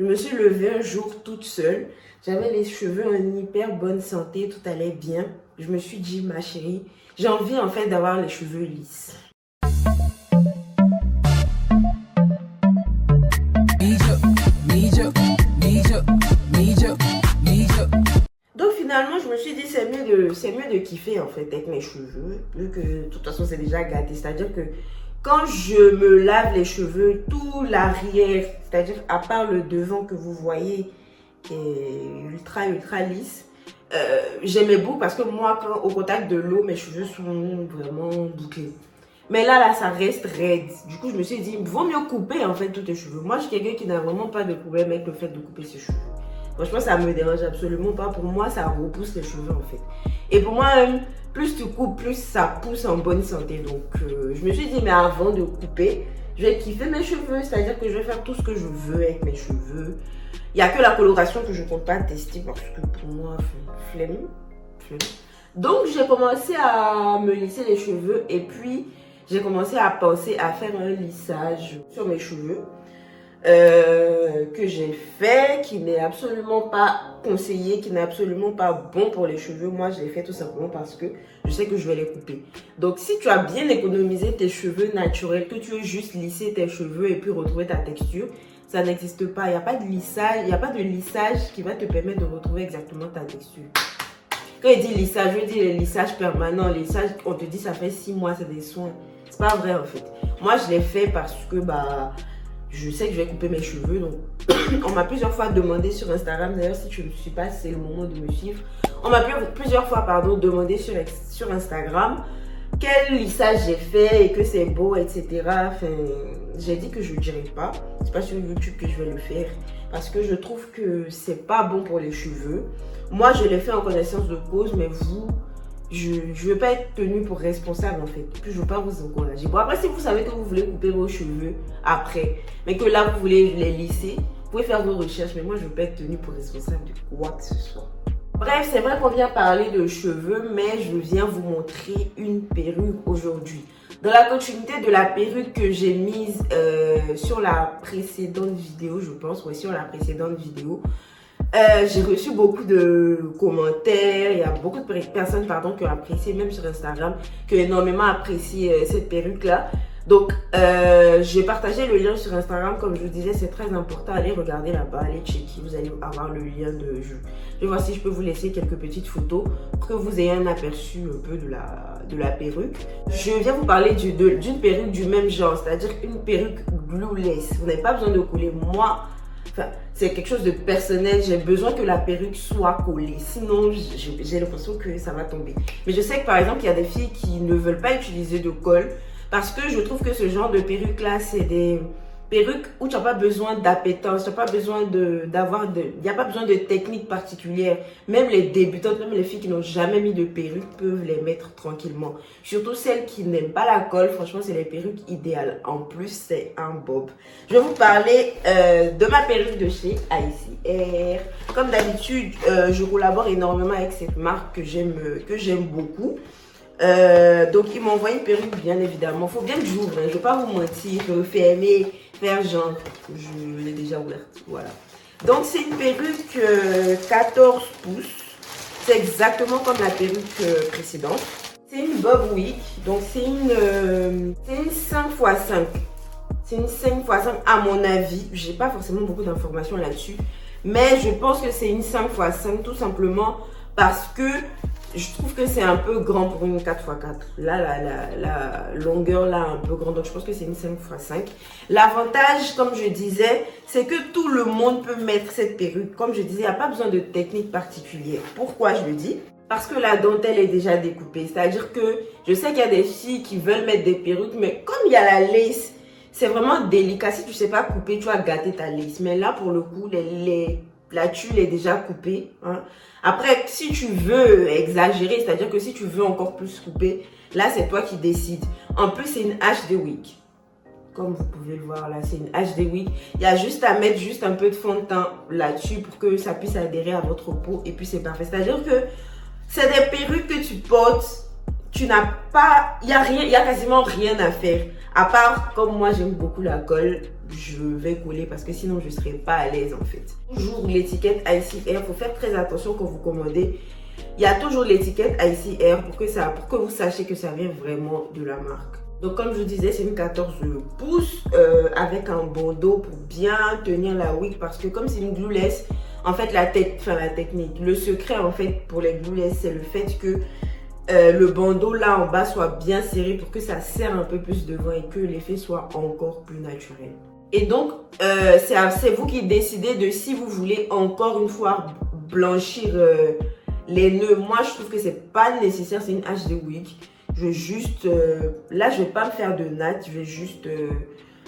Je me suis levée un jour toute seule. J'avais les cheveux en hyper bonne santé, tout allait bien. Je me suis dit, ma chérie, j'ai envie en fait d'avoir les cheveux lisses. Donc finalement, je me suis dit, c'est mieux de kiffer en fait avec mes cheveux, vu que de toute façon c'est déjà gâté. C'est-à-dire que quand je me lave les cheveux, tout l'arrière, c'est-à-dire à part le devant que vous voyez, qui est ultra lisse, j'aimais beaucoup parce que moi, au contact de l'eau, mes cheveux sont vraiment bouclés. Mais là, ça reste raide. Du coup, je me suis dit, il vaut mieux couper en fait tous tes cheveux. Moi, je suis quelqu'un qui n'a vraiment pas de problème avec le fait de couper ses cheveux. Franchement, ça me dérange absolument pas. Pour moi, ça repousse les cheveux en fait. Et pour moi, plus tu coupes, plus ça pousse en bonne santé. Donc, je me suis dit, mais avant de couper, je vais kiffer mes cheveux. C'est-à-dire que je vais faire tout ce que je veux avec mes cheveux. Il n'y a que la coloration que je ne compte pas tester parce que pour moi, flemme. Donc, j'ai commencé à me lisser les cheveux et puis j'ai commencé à penser à faire un lissage sur mes cheveux. Que j'ai fait, qui n'est absolument pas conseillé, qui n'est absolument pas bon pour les cheveux. Moi, je l'ai fait tout simplement parce que je sais que je vais les couper. Donc, si tu as bien économisé tes cheveux naturels, que tu veux juste lisser tes cheveux et puis retrouver ta texture, ça n'existe pas. Il n'y a pas de lissage, il n'y a pas de lissage qui va te permettre de retrouver exactement ta texture. Quand il dit lissage, je dis les lissages permanents. Les lissages, on te dit ça fait 6 mois, c'est des soins. C'est pas vrai en fait. Moi, je l'ai fait parce que je sais que je vais couper mes cheveux. Donc, on m'a plusieurs fois demandé sur Instagram. D'ailleurs, si tu ne me suis pas, c'est le moment de me suivre. On m'a plusieurs fois demandé sur Instagram quel lissage j'ai fait et que c'est beau, etc. Enfin, j'ai dit que je ne dirais pas. C'est pas sur YouTube que je vais le faire. Parce que je trouve que c'est pas bon pour les cheveux. Moi, je l'ai fait en connaissance de cause, mais vous... Je ne veux pas être tenue pour responsable en fait. Puis je ne veux pas vous encourager. Bon, après, si vous savez que vous voulez couper vos cheveux après, mais que là vous voulez les lisser, vous pouvez faire vos recherches. Mais moi, je ne veux pas être tenue pour responsable de quoi que ce soit. Bref, c'est vrai qu'on vient parler de cheveux, mais je viens vous montrer une perruque aujourd'hui. Dans la continuité de la perruque que j'ai mise sur la précédente vidéo, je pense, ouais, sur la précédente vidéo, j'ai reçu beaucoup de commentaires. Il y a beaucoup de personnes qui ont apprécié, même sur Instagram, qui ont énormément apprécié cette perruque là. Donc j'ai partagé le lien sur Instagram. Comme je vous disais, c'est très important. Allez regarder là-bas, allez checker, vous allez avoir le lien je vais voir si je peux vous laisser quelques petites photos pour que vous ayez un aperçu un peu de la perruque. Je viens vous parler d'une perruque du même genre, c'est-à-dire une perruque glueless. Vous n'avez pas besoin de coller. Moi, c'est quelque chose de personnel. J'ai besoin que la perruque soit collée. Sinon, j'ai l'impression que ça va tomber. Mais je sais que par exemple, il y a des filles qui ne veulent pas utiliser de colle. Parce que je trouve que ce genre de perruque-là, c'est des perruques où tu n'as pas besoin d'appétence. Tu n'as pas besoin il n'y a pas besoin de technique particulière. Même les débutantes, même les filles qui n'ont jamais mis de perruque peuvent les mettre tranquillement. Surtout celles qui n'aiment pas la colle. Franchement, c'est les perruques idéales. En plus, c'est un bob. Je vais vous parler de ma perruque de chez ICR. Comme d'habitude, je collabore énormément avec cette marque que j'aime beaucoup. Donc ils m'ont envoyé une perruque, bien évidemment. Faut bien que j'ouvre, hein. Je vais pas vous mentir, fermer, faire genre. Je l'ai déjà ouverte, voilà. Donc c'est une perruque 14 pouces. C'est exactement comme la perruque précédente. C'est une bob wig, donc c'est une 5x5. C'est une 5x5 à mon avis. J'ai pas forcément beaucoup d'informations là-dessus, mais je pense que c'est une 5x5 tout simplement parce que je trouve que c'est un peu grand pour une 4x4. Là, la longueur là un peu grande. Donc, je pense que c'est une 5x5. L'avantage, comme je disais, c'est que tout le monde peut mettre cette perruque. Comme je disais, il n'y a pas besoin de technique particulière. Pourquoi je le dis? Parce que la dentelle est déjà découpée. C'est-à-dire que je sais qu'il y a des filles qui veulent mettre des perruques, mais comme il y a la lace, c'est vraiment délicat. Si tu ne sais pas couper, tu vas gâter ta lace. Mais là, pour le coup, la tulle est déjà coupée, hein. Après, si tu veux exagérer, c'est-à-dire que si tu veux encore plus couper, là, c'est toi qui décides. En plus, c'est une HD wig. Comme vous pouvez le voir là, c'est une HD wig. Il y a juste à mettre juste un peu de fond de teint là-dessus pour que ça puisse adhérer à votre peau. Et puis, c'est parfait. C'est-à-dire que c'est des perruques que tu portes. Tu n'as pas... Il y a quasiment rien à faire. À part, comme moi, j'aime beaucoup la colle. je vais coller parce que sinon je ne serai pas à l'aise en fait. Toujours l'étiquette Icy Air, il faut faire très attention quand vous commandez. Il y a toujours l'étiquette Icy Air pour que vous sachiez que ça vient vraiment de la marque. Donc comme je vous disais, c'est une 14 pouces avec un bandeau pour bien tenir la wig parce que comme c'est une glueless, en fait la technique, le secret en fait pour les glueless, c'est le fait que le bandeau là en bas soit bien serré pour que ça serre un peu plus devant et que l'effet soit encore plus naturel. Et donc c'est vous qui décidez de si vous voulez encore une fois blanchir les nœuds. Moi je trouve que c'est pas nécessaire, c'est une HD wig. Je vais juste, là je vais pas me faire de natte, je vais juste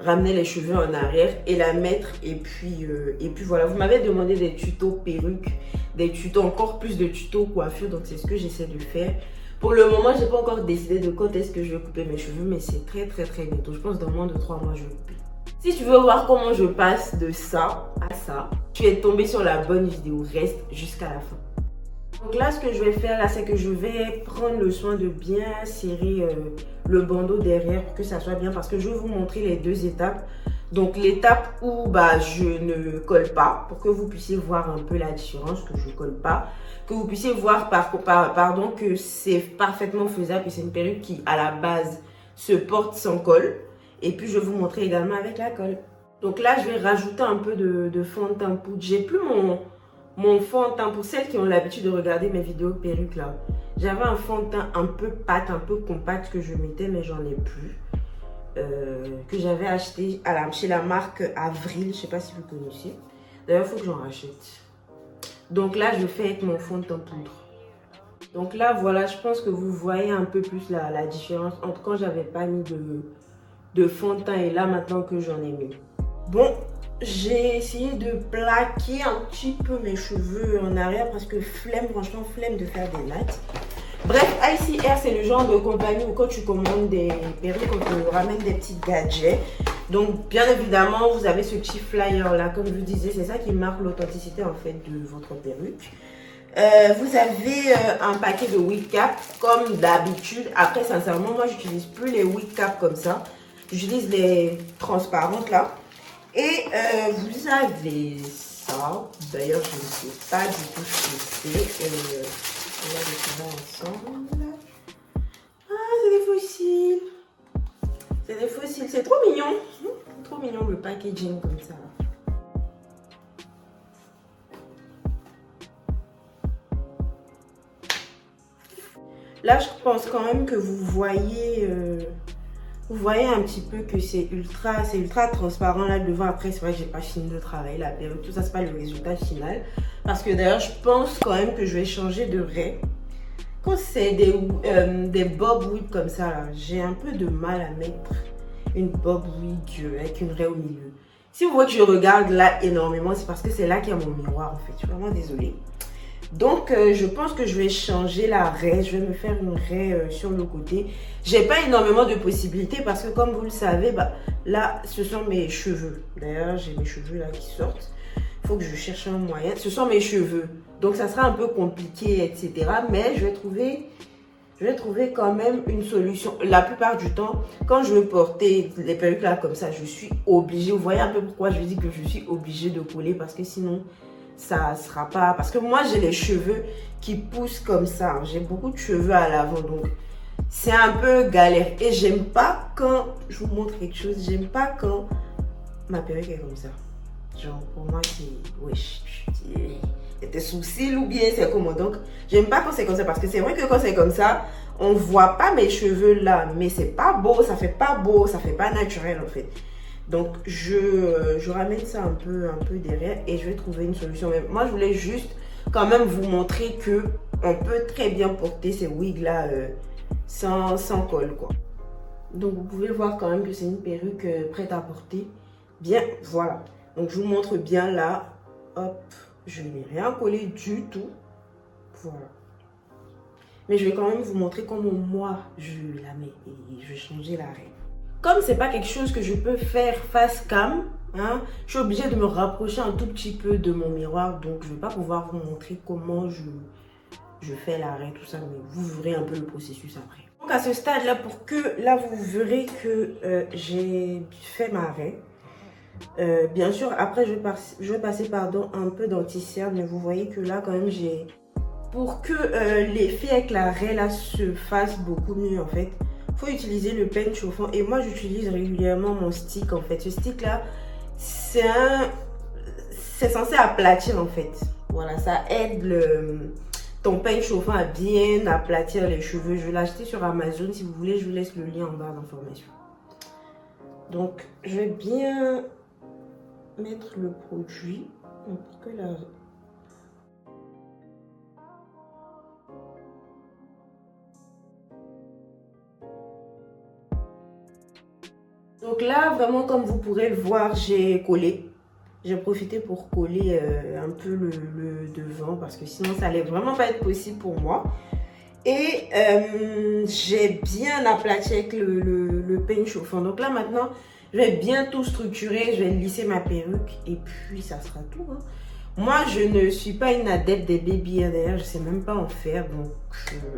ramener les cheveux en arrière et la mettre et puis voilà. Vous m'avez demandé des tutos perruques, des tutos, encore plus de tutos coiffure, donc c'est ce que j'essaie de faire. Pour le moment, j'ai pas encore décidé de quand est-ce que je vais couper mes cheveux, mais c'est très bientôt. Je pense dans moins de 3 mois je vais couper. Si tu veux voir comment je passe de ça à ça, tu es tombé sur la bonne vidéo, reste jusqu'à la fin. Donc là, ce que je vais faire, là, c'est que je vais prendre le soin de bien serrer le bandeau derrière pour que ça soit bien parce que je vais vous montrer les deux étapes. Donc l'étape où je ne colle pas pour que vous puissiez voir un peu la différence, que je ne colle pas, que vous puissiez voir pardon, que c'est parfaitement faisable, que c'est une perruque qui à la base se porte sans colle. Et puis je vais vous montrer également avec la colle. Donc là, je vais rajouter un peu de fond de teint poudre. J'ai plus mon fond de teint pour celles qui ont l'habitude de regarder mes vidéos perruques là. J'avais un fond de teint un peu pâte, un peu compact que je mettais mais j'en ai plus. Que j'avais acheté chez la marque Avril, je ne sais pas si vous connaissez. D'ailleurs, il faut que j'en rachète. Donc là, je fais avec mon fond de teint poudre. Donc là, voilà, je pense que vous voyez un peu plus la différence entre quand j'avais pas mis de fond de teint et là maintenant que j'en ai mis. Bon, j'ai essayé de plaquer un petit peu mes cheveux en arrière parce que franchement flemme de faire des nattes. Bref, Icy Air, c'est le genre de compagnie où quand tu commandes des perruques, on te ramène des petits gadgets. Donc, bien évidemment, vous avez ce petit flyer là, comme je vous disais, c'est ça qui marque l'authenticité en fait de votre perruque. Vous avez un paquet de wig cap comme d'habitude. Après, sincèrement, moi, j'utilise plus les wig cap comme ça. J'utilise les transparentes là. Et vous avez ça. D'ailleurs, je ne sais pas du tout ce que c'est. On va les faire ensemble. Ah, c'est des fossiles. C'est des fossiles. C'est trop mignon. Trop mignon le packaging comme ça. Là, je pense quand même que vous voyez un petit peu que c'est ultra transparent là devant. Après, c'est vrai que j'ai pas fini de travailler la perruque. Tout ça, c'est pas le résultat final. Parce que d'ailleurs, je pense quand même que je vais changer de raie. Quand c'est des bob wig comme ça, là, j'ai un peu de mal à mettre une bob wig avec une raie au milieu. Si vous voyez que je regarde là énormément, c'est parce que c'est là qu'il y a mon miroir en fait. Je suis vraiment désolée. Donc, je pense que je vais changer la raie. Je vais me faire une raie sur le côté. J'ai pas énormément de possibilités parce que comme vous le savez, là, ce sont mes cheveux. D'ailleurs, j'ai mes cheveux là qui sortent. Il faut que je cherche un moyen. Ce sont mes cheveux. Donc, ça sera un peu compliqué, etc. Mais je vais trouver quand même une solution. La plupart du temps, quand je veux porter les perruques là comme ça, je suis obligée. Vous voyez un peu pourquoi je dis que je suis obligée de coller parce que sinon, ça sera pas. Parce que moi, j'ai les cheveux qui poussent comme ça. J'ai beaucoup de cheveux à l'avant. Donc, c'est un peu galère. Et j'aime pas quand, je vous montre quelque chose, j'aime pas quand ma perruque est comme ça. Genre, pour moi, c'est... Wesh, c'est des sourcils ou bien c'est comment. Donc, j'aime pas quand c'est comme ça. Parce que c'est vrai que quand c'est comme ça, on voit pas mes cheveux là. Mais c'est pas beau, ça fait pas beau, ça fait pas naturel en fait. Donc, je ramène ça un peu derrière et je vais trouver une solution. Mais moi, je voulais juste quand même vous montrer que on peut très bien porter ces wigs là sans colle quoi. Donc, vous pouvez voir quand même que c'est une perruque prête à porter. Bien, voilà. Donc, je vous montre bien là. Hop, je n'ai rien collé du tout. Voilà. Mais je vais quand même vous montrer comment moi, je la mets. Et je vais changer la règle. Comme c'est pas quelque chose que je peux faire face cam, hein, je suis obligée de me rapprocher un tout petit peu de mon miroir. Donc, je ne vais pas pouvoir vous montrer comment je fais l'arrêt, tout ça. Mais vous verrez un peu le processus après. Donc, à ce stade-là, là, vous verrez que j'ai fait ma raie. Bien sûr, après je vais passer pardon, un peu d'anti-cerne, mais vous voyez que là quand même j'ai... Pour que l'effet avec la raie là se fasse beaucoup mieux en fait, faut utiliser le peigne chauffant. Et moi j'utilise régulièrement mon stick en fait. Ce stick là, c'est censé aplatir en fait. Voilà, ça aide ton peigne chauffant à bien aplatir les cheveux. Je l'ai acheté sur Amazon. Si vous voulez, je vous laisse le lien en barre d'information. Donc, je vais bien mettre le produit pour que la... Donc là, vraiment, comme vous pourrez le voir, j'ai collé. J'ai profité pour coller un peu le devant parce que sinon, ça allait vraiment pas être possible pour moi. Et j'ai bien aplati avec le peigne chauffant. Donc là, maintenant, je vais bien tout structurer. Je vais lisser ma perruque et puis ça sera tout. Hein. Moi, je ne suis pas une adepte des baby hairs. D'ailleurs, je sais même pas en faire. Donc,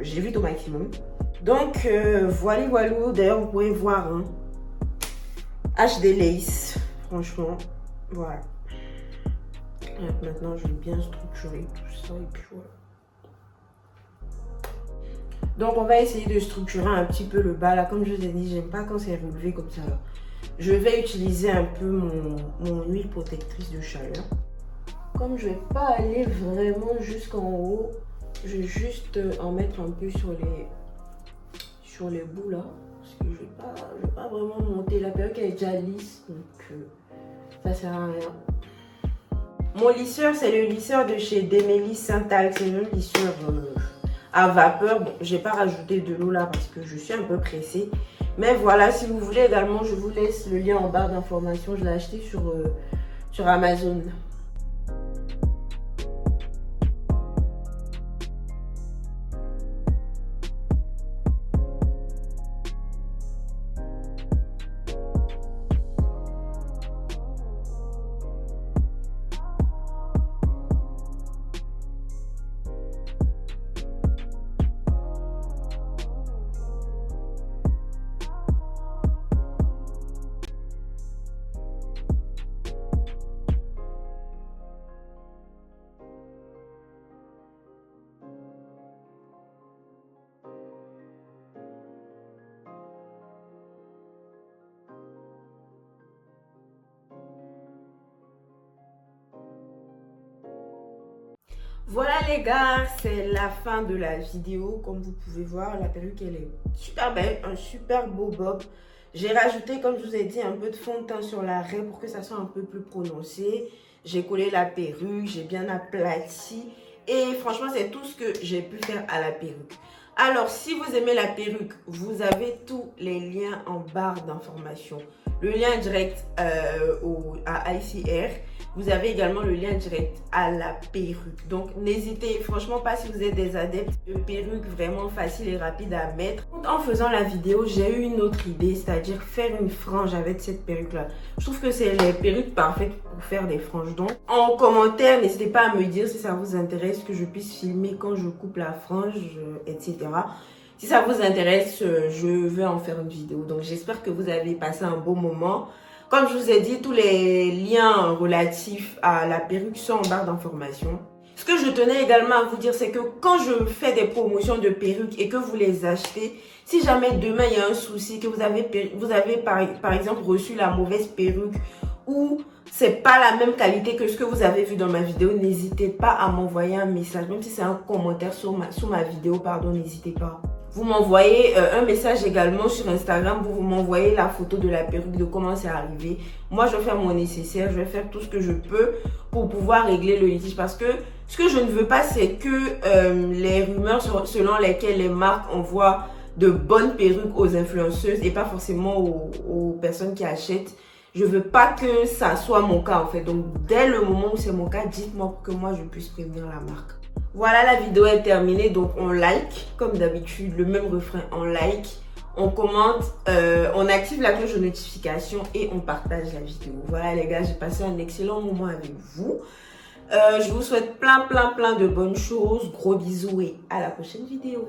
j'évite au maximum. Donc, voilà. D'ailleurs, vous pouvez voir... Hein, HD Lace, franchement, voilà. Et maintenant, je vais bien structurer tout ça et puis voilà. Donc, on va essayer de structurer un petit peu le bas là. Comme je vous ai dit, j'aime pas quand c'est relevé comme ça là. Je vais utiliser un peu mon huile protectrice de chaleur. Comme je vais pas aller vraiment jusqu'en haut, je vais juste en mettre un peu sur les bouts là. Parce que je vais pas vraiment monter. La perruque est déjà lisse, donc ça sert à rien. Mon lisseur, c'est le lisseur de chez Demelis Santal. C'est une lisseur à vapeur. Bon, j'ai pas rajouté de l'eau là parce que je suis un peu pressée. Mais voilà, si vous voulez également, je vous laisse le lien en barre d'information. Je l'ai acheté sur Amazon. Voilà les gars, c'est la fin de la vidéo. Comme vous pouvez voir, la perruque elle est super belle, un super beau bob. J'ai rajouté, comme je vous ai dit, un peu de fond de teint sur la raie pour que ça soit un peu plus prononcé. J'ai collé la perruque, j'ai bien aplati. Et franchement, c'est tout ce que j'ai pu faire à la perruque. Alors, si vous aimez la perruque, vous avez tous les liens en barre d'information. Le lien direct à ICR. Vous avez également le lien direct à la perruque. Donc, n'hésitez franchement pas si vous êtes des adeptes de perruques vraiment faciles et rapides à mettre. En faisant la vidéo, j'ai eu une autre idée, c'est-à-dire faire une frange avec cette perruque-là. Je trouve que c'est les perruques parfaites pour faire des franges. Donc, en commentaire, n'hésitez pas à me dire si ça vous intéresse que je puisse filmer quand je coupe la frange, etc. Si ça vous intéresse, je vais en faire une vidéo. Donc, j'espère que vous avez passé un beau moment. Comme je vous ai dit, tous les liens relatifs à la perruque sont en barre d'information. Ce que je tenais également à vous dire, c'est que quand je fais des promotions de perruques et que vous les achetez, si jamais demain il y a un souci, que vous avez par exemple reçu la mauvaise perruque ou c'est pas la même qualité que ce que vous avez vu dans ma vidéo, n'hésitez pas à m'envoyer un message, même si c'est un commentaire sous ma vidéo, pardon, n'hésitez pas. Vous m'envoyez un message également sur Instagram, vous m'envoyez la photo de la perruque, de comment c'est arrivé. Moi, je vais faire mon nécessaire, je vais faire tout ce que je peux pour pouvoir régler le litige. Parce que ce que je ne veux pas, c'est que les rumeurs selon lesquelles les marques envoient de bonnes perruques aux influenceuses et pas forcément aux personnes qui achètent. Je veux pas que ça soit mon cas en fait. Donc, dès le moment où c'est mon cas, dites-moi pour que moi, je puisse prévenir la marque. Voilà, la vidéo est terminée, donc on like, comme d'habitude, le même refrain, on like, on commente, on active la cloche de notification et on partage la vidéo. Voilà les gars, j'ai passé un excellent moment avec vous. Je vous souhaite plein de bonnes choses, gros bisous et à la prochaine vidéo.